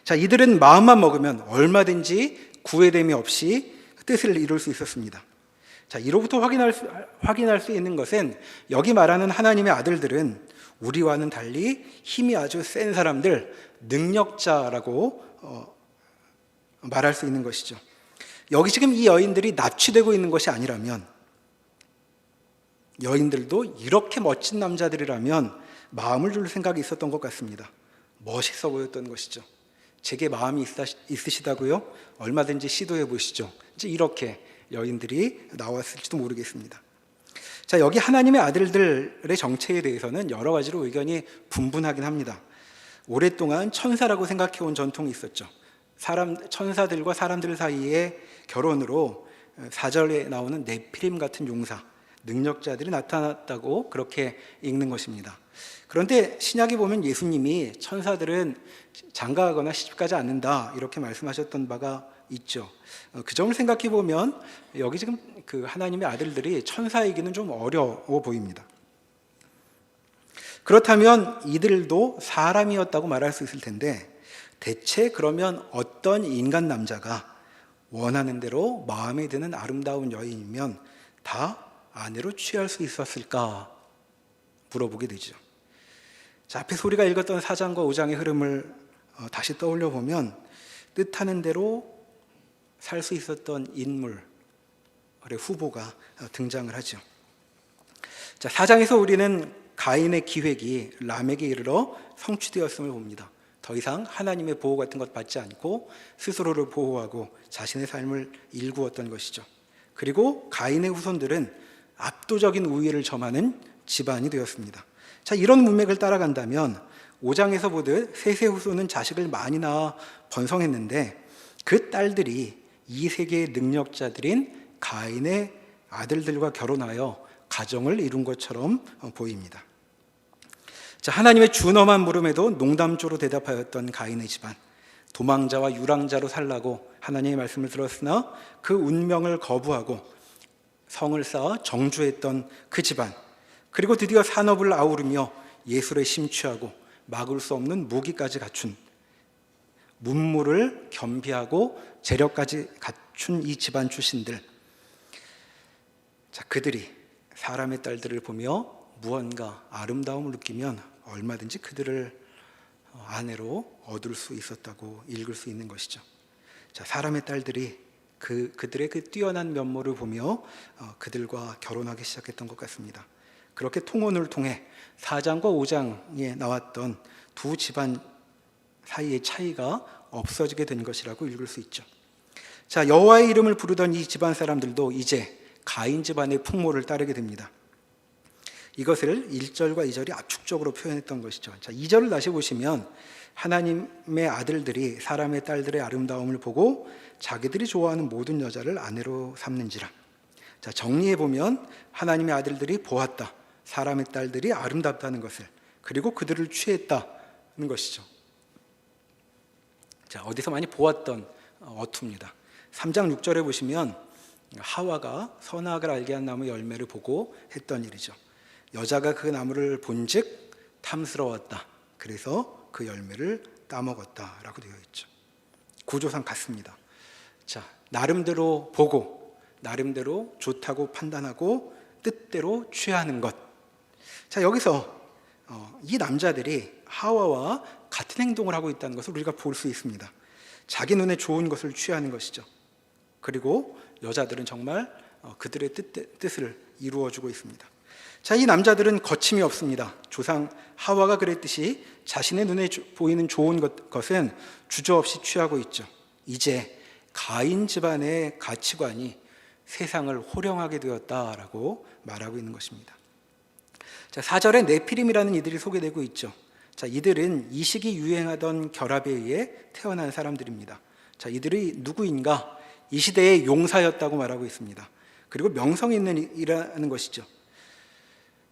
자, 이들은 마음만 먹으면 얼마든지 구애됨이 없이 뜻을 이룰 수 있었습니다. 자, 이로부터 확인할 수 있는 것은 여기 말하는 하나님의 아들들은 우리와는 달리 힘이 아주 센 사람들, 능력자라고 말할 수 있는 것이죠. 여기 지금 이 여인들이 납치되고 있는 것이 아니라면, 여인들도 이렇게 멋진 남자들이라면 마음을 줄 생각이 있었던 것 같습니다. 멋있어 보였던 것이죠. 제게 마음이 있으시다고요? 얼마든지 시도해 보시죠. 이제 이렇게 여인들이 나왔을지도 모르겠습니다. 자, 여기 하나님의 아들들의 정체에 대해서는 여러 가지로 의견이 분분하긴 합니다. 오랫동안 천사라고 생각해온 전통이 있었죠. 천사들과 사람들 사이의 결혼으로 4절에 나오는 네피림 같은 용사, 능력자들이 나타났다고 그렇게 읽는 것입니다. 그런데 신약에 보면 예수님이 천사들은 장가가거나 시집가지 않는다 이렇게 말씀하셨던 바가 있죠. 그 점을 생각해 보면 여기 지금 그 하나님의 아들들이 천사이기는 좀 어려워 보입니다. 그렇다면 이들도 사람이었다고 말할 수 있을 텐데 대체 그러면 어떤 인간 남자가 원하는 대로 마음에 드는 아름다운 여인이면 다 아내로 취할 수 있었을까 물어보게 되죠. 자, 앞에 소리가 읽었던 4장과 5장의 흐름을 다시 떠올려 보면 뜻하는 대로 살 수 있었던 인물의 후보가 등장을 하죠. 자, 4장에서 우리는 가인의 기획이 람에게 이르러 성취되었음을 봅니다. 더 이상 하나님의 보호 같은 것 받지 않고 스스로를 보호하고 자신의 삶을 일구었던 것이죠. 그리고 가인의 후손들은 압도적인 우위를 점하는 집안이 되었습니다. 자, 이런 문맥을 따라간다면 5장에서 보듯 셋의 후손은 자식을 많이 낳아 번성했는데 그 딸들이 이 세계의 능력자들인 가인의 아들들과 결혼하여 가정을 이룬 것처럼 보입니다. 자, 하나님의 준엄한 물음에도 농담조로 대답하였던 가인의 집안, 도망자와 유랑자로 살라고 하나님의 말씀을 들었으나 그 운명을 거부하고 성을 쌓아 정주했던 그 집안, 그리고 드디어 산업을 아우르며 예술에 심취하고 막을 수 없는 무기까지 갖춘, 문무를 겸비하고 재력까지 갖춘 이 집안 출신들, 자, 그들이 사람의 딸들을 보며 무언가 아름다움을 느끼면 얼마든지 그들을 아내로 얻을 수 있었다고 읽을 수 있는 것이죠. 자, 사람의 딸들이 그들의 그 뛰어난 면모를 보며 그들과 결혼하기 시작했던 것 같습니다. 그렇게 통혼을 통해 4장과 5장에 나왔던 두 집안 사이의 차이가 없어지게 된 것이라고 읽을 수 있죠. 자, 여호와의 이름을 부르던 이 집안 사람들도 이제 가인 집안의 풍모를 따르게 됩니다. 이것을 1절과 2절이 압축적으로 표현했던 것이죠. 자, 2절을 다시 보시면 하나님의 아들들이 사람의 딸들의 아름다움을 보고 자기들이 좋아하는 모든 여자를 아내로 삼는지라. 자, 정리해 보면 하나님의 아들들이 보았다. 사람의 딸들이 아름답다는 것을, 그리고 그들을 취했다는 것이죠. 자, 어디서 많이 보았던 어투입니다. 3장 6절에 보시면 하와가 선악을 알게 한 나무 열매를 보고 했던 일이죠. 여자가 그 나무를 본즉 탐스러웠다. 그래서 그 열매를 따먹었다라고 되어 있죠. 구조상 같습니다. 자, 나름대로 보고 나름대로 좋다고 판단하고 뜻대로 취하는 것. 자, 여기서 이 남자들이 하와와 같은 행동을 하고 있다는 것을 우리가 볼 수 있습니다. 자기 눈에 좋은 것을 취하는 것이죠. 그리고 여자들은 정말 그들의 뜻을 이루어주고 있습니다. 자, 이 남자들은 거침이 없습니다. 조상 하와가 그랬듯이 자신의 눈에 보이는 좋은 것은 주저없이 취하고 있죠. 이제 가인 집안의 가치관이 세상을 호령하게 되었다라고 말하고 있는 것입니다. 자, 4절에 네피림이라는 이들이 소개되고 있죠. 자, 이들은 이 시기 유행하던 결합에 의해 태어난 사람들입니다. 자, 이들이 누구인가? 이 시대의 용사였다고 말하고 있습니다. 그리고 명성 있는 이라는 것이죠.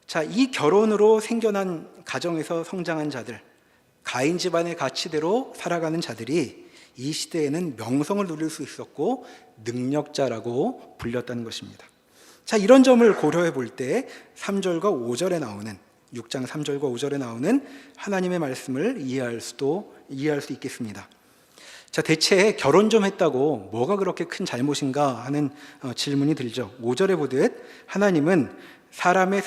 자, 이 결혼으로 생겨난 가정에서 성장한 자들, 가인 집안의 가치대로 살아가는 자들이 이 시대에는 명성을 누릴 수 있었고 능력자라고 불렸다는 것입니다. 자, 이런 점을 고려해 볼 때 3절과 5절에 나오는 6장 3절과 5절에 나오는 하나님의 말씀을 이해할 수 있겠습니다. 자, 대체 결혼 좀 했다고 뭐가 그렇게 큰 잘못인가 하는 질문이 들죠. 5절에 보듯 하나님은 사람의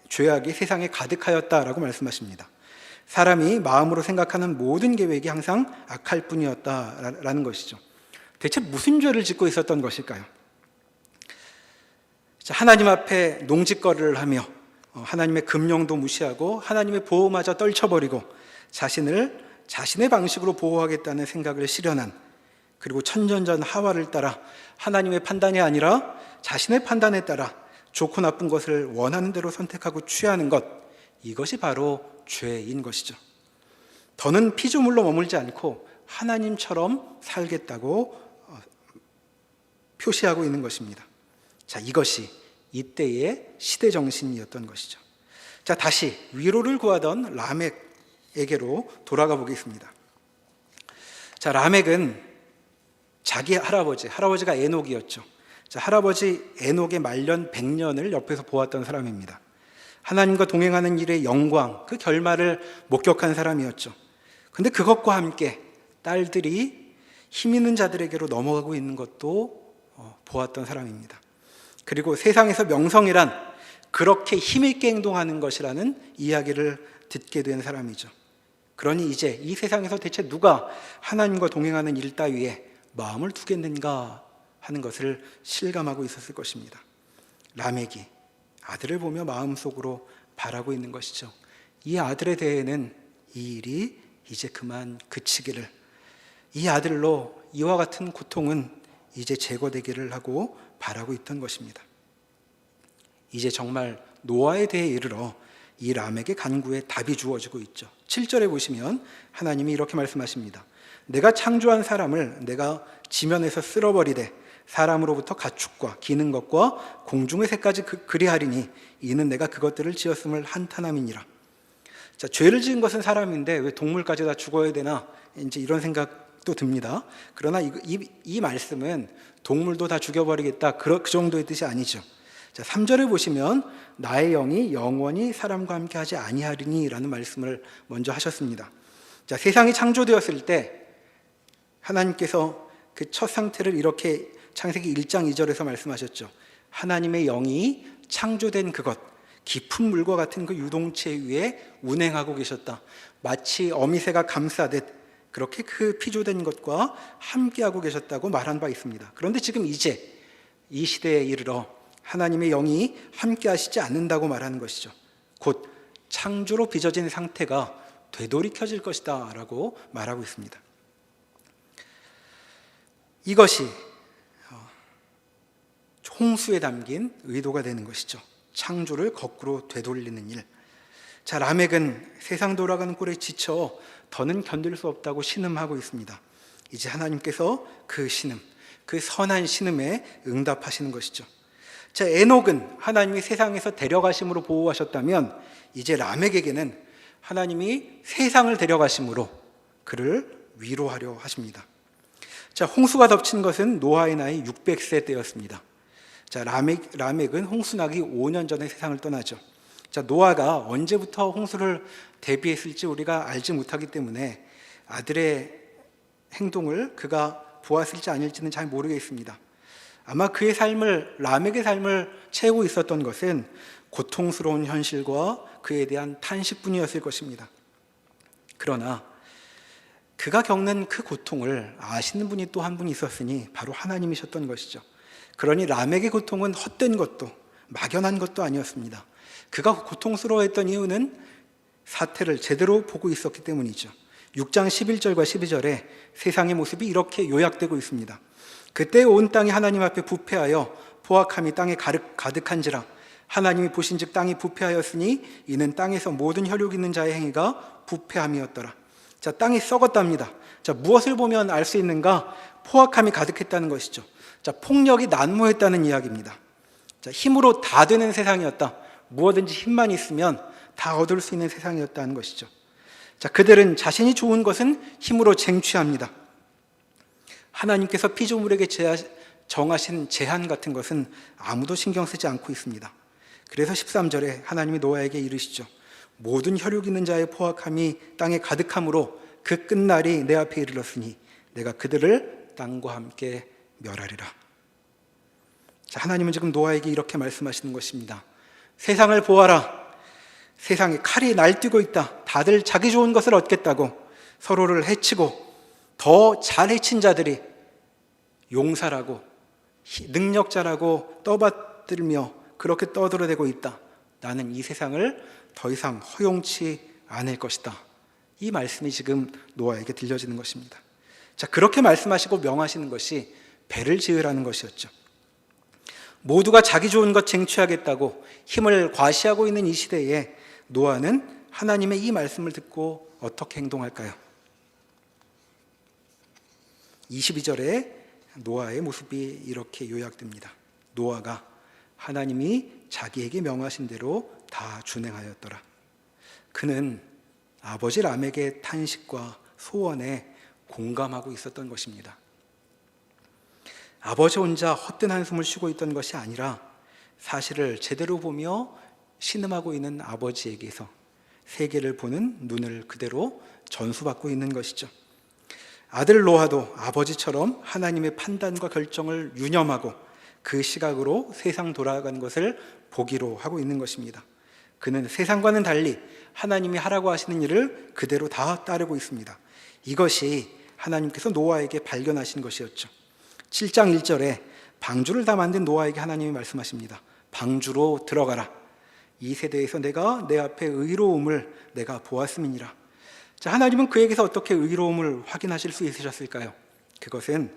죄악이 세상에 가득하였다라고 말씀하십니다. 사람이 마음으로 생각하는 모든 계획이 항상 악할 뿐이었다라는 것이죠. 대체 무슨 죄를 짓고 있었던 것일까요? 자, 하나님 앞에 농짓거리를 하며 하나님의 금령도 무시하고 하나님의 보호마저 떨쳐버리고 자신의 방식으로 보호하겠다는 생각을 실현한, 그리고 천년전 하와를 따라 하나님의 판단이 아니라 자신의 판단에 따라 좋고 나쁜 것을 원하는 대로 선택하고 취하는 것, 이것이 바로 죄인 것이죠. 더는 피조물로 머물지 않고 하나님처럼 살겠다고 표시하고 있는 것입니다. 자, 이것이 이때의 시대 정신이었던 것이죠. 자, 다시 위로를 구하던 라멕에게로 돌아가 보겠습니다. 자, 라멕은 자기 할아버지가 에녹이었죠. 자, 할아버지 에녹의 말년 100년을 옆에서 보았던 사람입니다. 하나님과 동행하는 일의 영광, 그 결말을 목격한 사람이었죠. 근데 그것과 함께 딸들이 힘 있는 자들에게로 넘어가고 있는 것도 보았던 사람입니다. 그리고 세상에서 명성이란 그렇게 힘있게 행동하는 것이라는 이야기를 듣게 된 사람이죠. 그러니 이제 이 세상에서 대체 누가 하나님과 동행하는 일 따위에 마음을 두겠는가 하는 것을 실감하고 있었을 것입니다. 라멕이 아들을 보며 마음속으로 바라고 있는 것이죠. 이 아들에 대해는 이 일이 이제 그만 그치기를, 이 아들로 이와 같은 고통은 이제 제거되기를 하고 바라고 있던 것입니다. 이제 정말 노아에 대해 이르러 이 라멕의 간구에 답이 주어지고 있죠. 7절에 보시면 하나님이 이렇게 말씀하십니다. 내가 창조한 사람을 내가 지면에서 쓸어버리되 사람으로부터 가축과 기는 것과 공중의 새까지 그리하리니 이는 내가 그것들을 지었음을 한탄함이니라. 자, 죄를 지은 것은 사람인데 왜 동물까지 다 죽어야 되나, 이제 이런 생각도 듭니다. 그러나 이 말씀은 동물도 다 죽여버리겠다, 그 정도의 뜻이 아니죠. 자, 3절에 보시면 나의 영이 영원히 사람과 함께 하지 아니하리니 라는 말씀을 먼저 하셨습니다. 자, 세상이 창조되었을 때 하나님께서 그 첫 상태를 이렇게 창세기 1장 2절에서 말씀하셨죠. 하나님의 영이 창조된 그것, 깊은 물과 같은 그 유동체 위에 운행하고 계셨다. 마치 어미새가 감싸듯 그렇게 그 피조된 것과 함께하고 계셨다고 말한 바 있습니다. 그런데 지금 이제 이 시대에 이르러 하나님의 영이 함께하시지 않는다고 말하는 것이죠. 곧 창조로 빚어진 상태가 되돌이켜질 것이다 라고 말하고 있습니다. 이것이 홍수에 담긴 의도가 되는 것이죠. 창조를 거꾸로 되돌리는 일. 자, 라멕은 세상 돌아가는 꼴에 지쳐 더는 견딜 수 없다고 신음하고 있습니다. 이제 하나님께서 그 신음, 그 선한 신음에 응답하시는 것이죠. 자, 에녹은 하나님이 세상에서 데려가심으로 보호하셨다면 이제 라멕에게는 하나님이 세상을 데려가심으로 그를 위로하려 하십니다. 자, 홍수가 덮친 것은 노아의 나이 600세 때였습니다. 자, 라멕은 홍수 나기 5년 전에 세상을 떠나죠. 자, 노아가 언제부터 홍수를 대비했을지 우리가 알지 못하기 때문에 아들의 행동을 그가 보았을지 아닐지는 잘 모르겠습니다. 아마 그의 삶을, 라멕의 삶을 채우고 있었던 것은 고통스러운 현실과 그에 대한 탄식뿐이었을 것입니다. 그러나 그가 겪는 그 고통을 아시는 분이 또 한 분이 있었으니 바로 하나님이셨던 것이죠. 그러니 라멕의 고통은 헛된 것도 막연한 것도 아니었습니다. 그가 고통스러워했던 이유는 사태를 제대로 보고 있었기 때문이죠. 6장 11절과 12절에 세상의 모습이 이렇게 요약되고 있습니다. 그때 온 땅이 하나님 앞에 부패하여 포악함이 땅에 가득한지라. 하나님이 보신즉 땅이 부패하였으니 이는 땅에서 모든 혈육 있는 자의 행위가 부패함이었더라. 자, 땅이 썩었답니다. 자, 무엇을 보면 알 수 있는가? 포악함이 가득했다는 것이죠. 자, 폭력이 난무했다는 이야기입니다. 자, 힘으로 다 되는 세상이었다. 무엇든지 힘만 있으면 다 얻을 수 있는 세상이었다는 것이죠. 자, 그들은 자신이 좋은 것은 힘으로 쟁취합니다. 하나님께서 피조물에게 정하신 제한 같은 것은 아무도 신경 쓰지 않고 있습니다. 그래서 13절에 하나님이 노아에게 이르시죠. 모든 혈육 있는 자의 포악함이 땅에 가득함으로 그 끝날이 내 앞에 이르렀으니 내가 그들을 땅과 함께 멸하리라. 자, 하나님은 지금 노아에게 이렇게 말씀하시는 것입니다. 세상을 보아라. 세상에 칼이 날뛰고 있다. 다들 자기 좋은 것을 얻겠다고 서로를 해치고 더 잘 해친 자들이 용사라고 능력자라고 떠받들며 그렇게 떠들어대고 있다. 나는 이 세상을 더 이상 허용치 않을 것이다. 이 말씀이 지금 노아에게 들려지는 것입니다. 자, 그렇게 말씀하시고 명하시는 것이 배를 지으라는 것이었죠. 모두가 자기 좋은 것 쟁취하겠다고 힘을 과시하고 있는 이 시대에 노아는 하나님의 이 말씀을 듣고 어떻게 행동할까요? 22절에 노아의 모습이 이렇게 요약됩니다. 노아가 하나님이 자기에게 명하신 대로 다 준행하였더라. 그는 아버지 람에게 탄식과 소원에 공감하고 있었던 것입니다. 아버지 혼자 헛된 한숨을 쉬고 있던 것이 아니라 사실을 제대로 보며 신음하고 있는 아버지에게서 세계를 보는 눈을 그대로 전수받고 있는 것이죠. 아들 노아도 아버지처럼 하나님의 판단과 결정을 유념하고 그 시각으로 세상 돌아가는 것을 보기로 하고 있는 것입니다. 그는 세상과는 달리 하나님이 하라고 하시는 일을 그대로 다 따르고 있습니다. 이것이 하나님께서 노아에게 발견하신 것이었죠. 7장 1절에 방주를 다 만든 노아에게 하나님이 말씀하십니다. 방주로 들어가라. 이 세대에서 내가 내 앞에 의로움을 내가 보았음이니라. 자, 하나님은 그에게서 어떻게 의로움을 확인하실 수 있으셨을까요? 그것은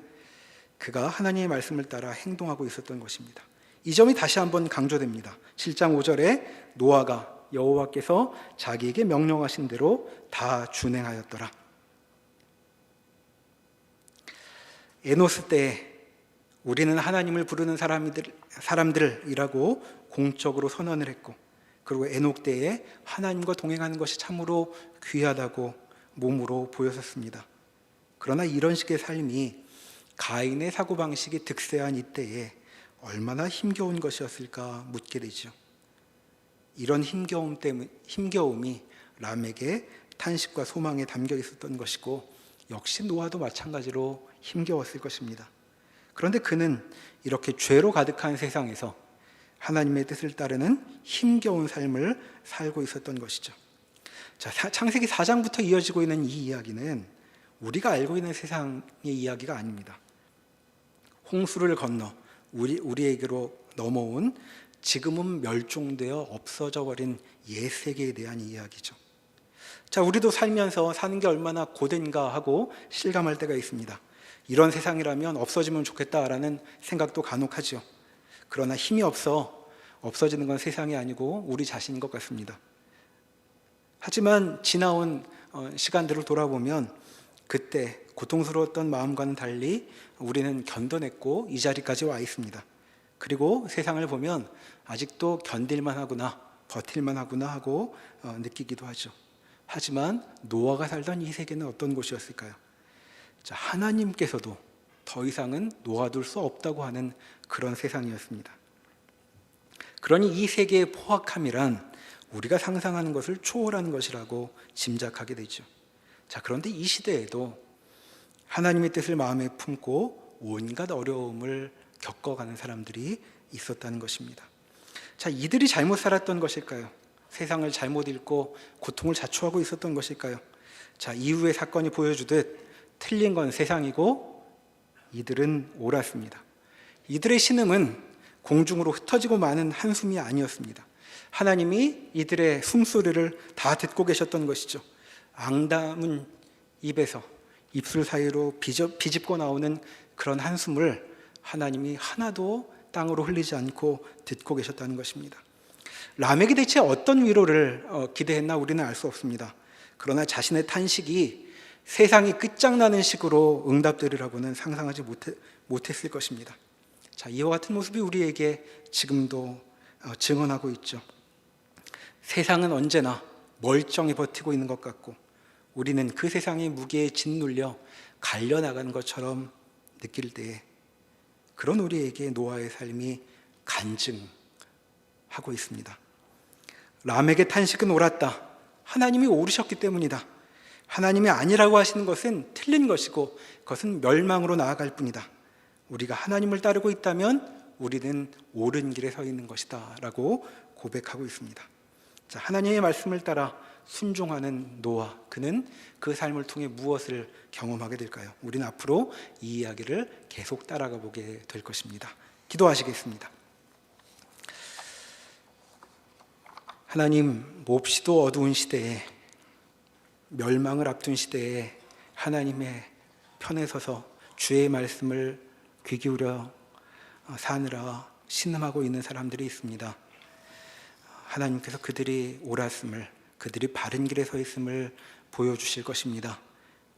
그가 하나님의 말씀을 따라 행동하고 있었던 것입니다. 이 점이 다시 한번 강조됩니다. 7장 5절에 노아가 여호와께서 자기에게 명령하신 대로 다 준행하였더라. 에노스 때에 우리는 하나님을 부르는 사람들이라고 공적으로 선언을 했고, 그리고 에녹 때에 하나님과 동행하는 것이 참으로 귀하다고 몸으로 보였었습니다. 그러나 이런 식의 삶이 가인의 사고방식이 득세한 이때에 얼마나 힘겨운 것이었을까 묻게 되죠. 이런 힘겨움이 람에게 탄식과 소망에 담겨 있었던 것이고, 역시 노아도 마찬가지로 힘겨웠을 것입니다. 그런데 그는 이렇게 죄로 가득한 세상에서 하나님의 뜻을 따르는 힘겨운 삶을 살고 있었던 것이죠. 자, 창세기 4장부터 이어지고 있는 이 이야기는 우리가 알고 있는 세상의 이야기가 아닙니다. 홍수를 건너 우리에게로 넘어온 지금은 멸종되어 없어져 버린 옛 세계에 대한 이야기죠. 자, 우리도 살면서 사는 게 얼마나 고된가 하고 실감할 때가 있습니다. 이런 세상이라면 없어지면 좋겠다라는 생각도 간혹 하죠. 그러나 힘이 없어지는 건 세상이 아니고 우리 자신인 것 같습니다. 하지만 지나온 시간들을 돌아보면 그때 고통스러웠던 마음과는 달리 우리는 견뎌냈고 이 자리까지 와 있습니다. 그리고 세상을 보면 아직도 견딜만 하구나, 버틸만 하구나 하고 느끼기도 하죠. 하지만 노아가 살던 이 세계는 어떤 곳이었을까요? 자, 하나님께서도 더 이상은 놓아둘 수 없다고 하는 그런 세상이었습니다. 그러니 이 세계의 포악함이란 우리가 상상하는 것을 초월하는 것이라고 짐작하게 되죠. 자, 그런데 이 시대에도 하나님의 뜻을 마음에 품고 온갖 어려움을 겪어가는 사람들이 있었다는 것입니다. 자, 이들이 잘못 살았던 것일까요? 세상을 잘못 읽고 고통을 자초하고 있었던 것일까요? 자, 이후의 사건이 보여주듯 틀린 건 세상이고 이들은 옳았습니다. 이들의 신음은 공중으로 흩어지고 마는 한숨이 아니었습니다. 하나님이 이들의 숨소리를 다 듣고 계셨던 것이죠. 앙담은 입에서 입술 사이로 비집고 나오는 그런 한숨을 하나님이 하나도 땅으로 흘리지 않고 듣고 계셨다는 것입니다. 라멕이 대체 어떤 위로를 기대했나 우리는 알 수 없습니다. 그러나 자신의 탄식이 세상이 끝장나는 식으로 응답되리라고는 상상하지 못했을 것입니다. 자, 이와 같은 모습이 우리에게 지금도 증언하고 있죠. 세상은 언제나 멀쩡히 버티고 있는 것 같고 우리는 그 세상의 무게에 짓눌려 갈려나가는 것처럼 느낄 때에 그런 우리에게 노아의 삶이 간증하고 있습니다. 라멕의 탄식은 옳았다. 하나님이 옳으셨기 때문이다. 하나님이 아니라고 하시는 것은 틀린 것이고 그것은 멸망으로 나아갈 뿐이다. 우리가 하나님을 따르고 있다면 우리는 옳은 길에 서 있는 것이다 라고 고백하고 있습니다. 자, 하나님의 말씀을 따라 순종하는 노아, 그는 그 삶을 통해 무엇을 경험하게 될까요? 우리는 앞으로 이 이야기를 계속 따라가 보게 될 것입니다. 기도하시겠습니다. 하나님, 몹시도 어두운 시대에, 멸망을 앞둔 시대에 하나님의 편에 서서 주의 말씀을 귀 기울여 사느라 신음하고 있는 사람들이 있습니다. 하나님께서 그들이 옳았음을, 그들이 바른 길에 서 있음을 보여주실 것입니다.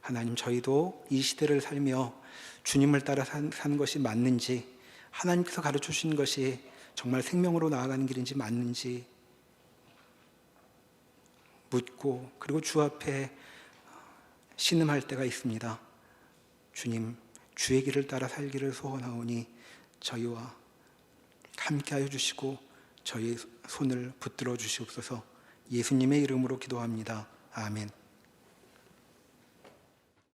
하나님, 저희도 이 시대를 살며 주님을 따라 사는 것이 맞는지, 하나님께서 가르쳐 주신 것이 정말 생명으로 나아가는 길인지 맞는지 묻고, 그리고 주 앞에 신음할 때가 있습니다. 주님, 주의 길을 따라 살기를 소원하오니 저희와 함께하여 주시고 저희의 손을 붙들어 주시옵소서. 예수님의 이름으로 기도합니다. 아멘.